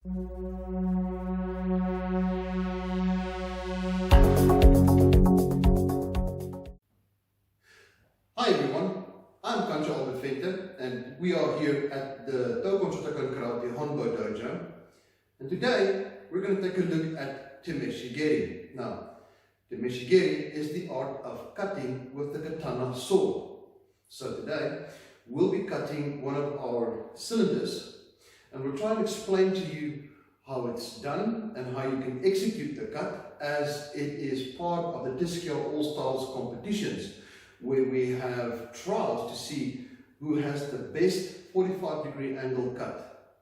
Hi everyone, I'm Kancho Albert Venter and we are here at the Tokon Shotokan Karate A Dojo, and today we're going to take a look at Temeshigiri. Now, Temeshigiri is the art of cutting with the katana sword. So today we'll be cutting one of our cylinders and we'll try and explain to you how it's done and how you can execute the cut, as it is part of the TSKKIA All Styles competitions, where we have trials to see who has the best 45-degree angle cut.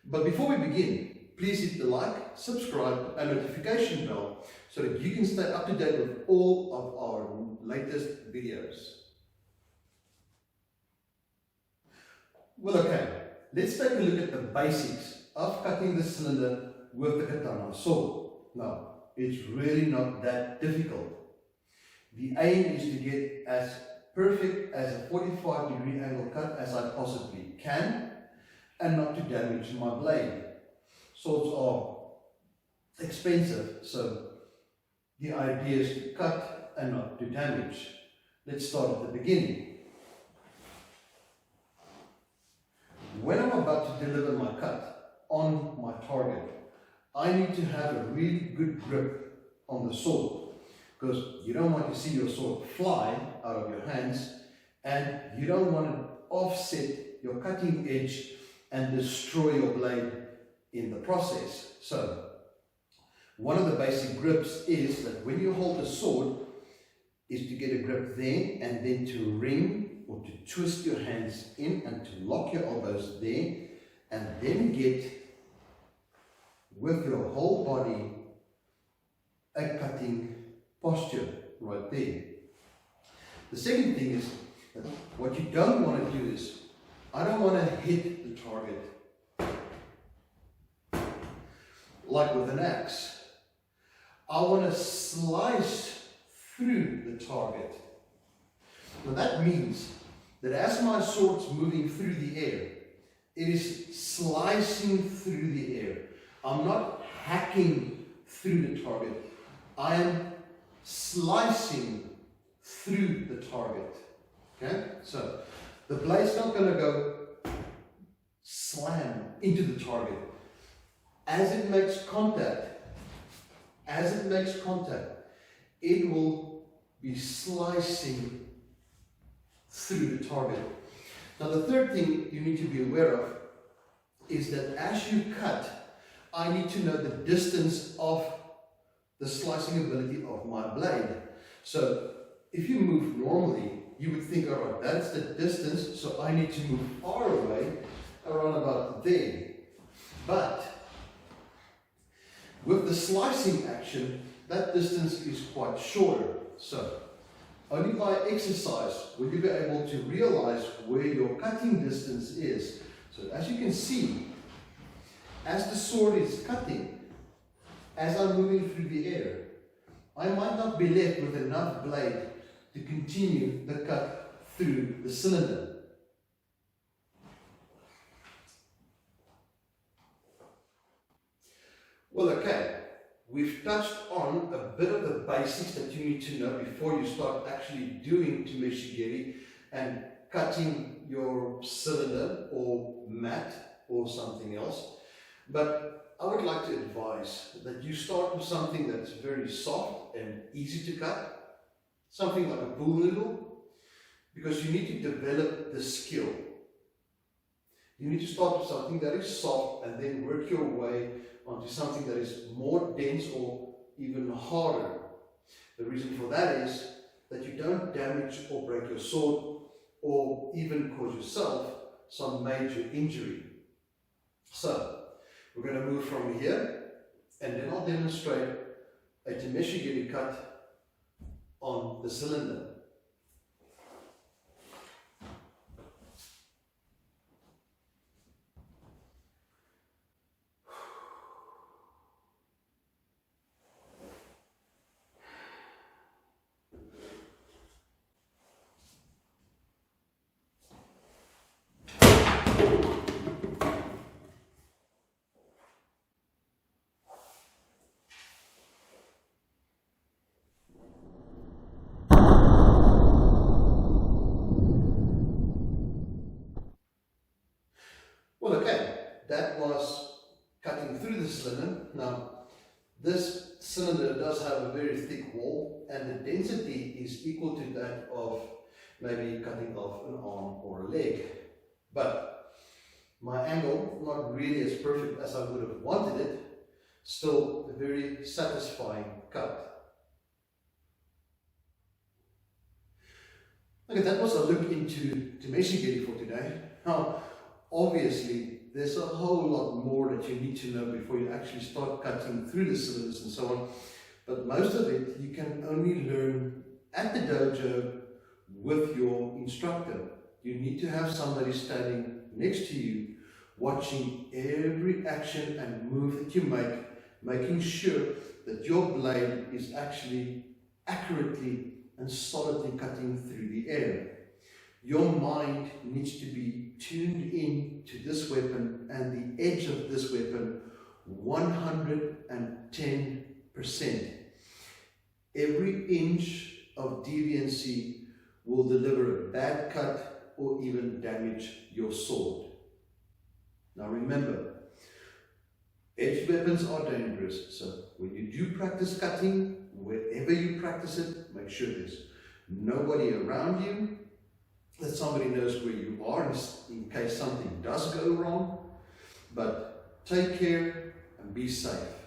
But before we begin, please hit the like, subscribe and notification bell so that you can stay up to date with all of our latest videos. Well, okay, let's take a look at the basics of cutting the cylinder with the katana sword. Now, it's really not that difficult. The aim is to get as perfect as a 45-degree angle cut as I possibly can and not to damage my blade. Swords are expensive, so the idea is to cut and not to damage. Let's start at the beginning. When I'm about to deliver my cut on my target, I need to have a really good grip on the sword, because you don't want to see your sword fly out of your hands and you don't want to offset your cutting edge and destroy your blade in the process. So one of the basic grips is that when you hold the sword is to get a grip there and then to wring or to twist your hands in and to lock your elbows there, and then get with your whole body a cutting posture right there. The second thing is that what you don't want to do is, I don't want to hit the target like with an axe. I want to slice through the target. Now that means that as my sword's moving through the air, it is slicing through the air. I'm not hacking through the target. I am slicing through the target. Okay? So the blade's not going to go slam into the target. As it makes contact, it will be slicing through the target. Now the third thing you need to be aware of is that as you cut, I need to know the distance of the slicing ability of my blade. So if you move normally, you would think, alright, that's the distance, so I need to move far away, around about there. But with the slicing action, that distance is quite shorter. So only by exercise will you be able to realize where your cutting distance is. So as you can see, as the sword is cutting, as I'm moving through the air, I might not be left with enough blade to continue the cut through the cylinder. Well, okay, we've touched on a bit of the basics that you need to know before you start actually doing Temeshigiri and cutting your cylinder or mat or something else. But I would like to advise that you start with something that's very soft and easy to cut, something like a pool noodle, because you need to develop the skill. You need to start with something that is soft and then work your way onto something that is more dense or even harder. The reason for that is that you don't damage or break your sword or even cause yourself some major injury. So we're going to move from here and then I'll demonstrate a Temeshigiri cut on the cylinder. Well, okay, that was cutting through the cylinder. Now, this cylinder does have a very thick wall, and the density is equal to that of maybe cutting off an arm or a leg. But my angle, not really as perfect as I would have wanted it, still a very satisfying cut. Okay, that was a look into Temeshigiri for today. Now, obviously, there's a whole lot more that you need to know before you actually start cutting through the cylinders and so on. But most of it you can only learn at the dojo with your instructor. You need to have somebody standing next to you, watching every action and move that you make, making sure that your blade is actually accurately and solidly cutting through the air. Your mind needs to be tuned in to this weapon and the edge of this weapon 110%. Every inch of deviancy will deliver a bad cut or even damage your sword. Now remember, edge weapons are dangerous, so when you do practice cutting, wherever you practice it, make sure there's nobody around you, that somebody knows where you are in case something does go wrong. But take care and be safe.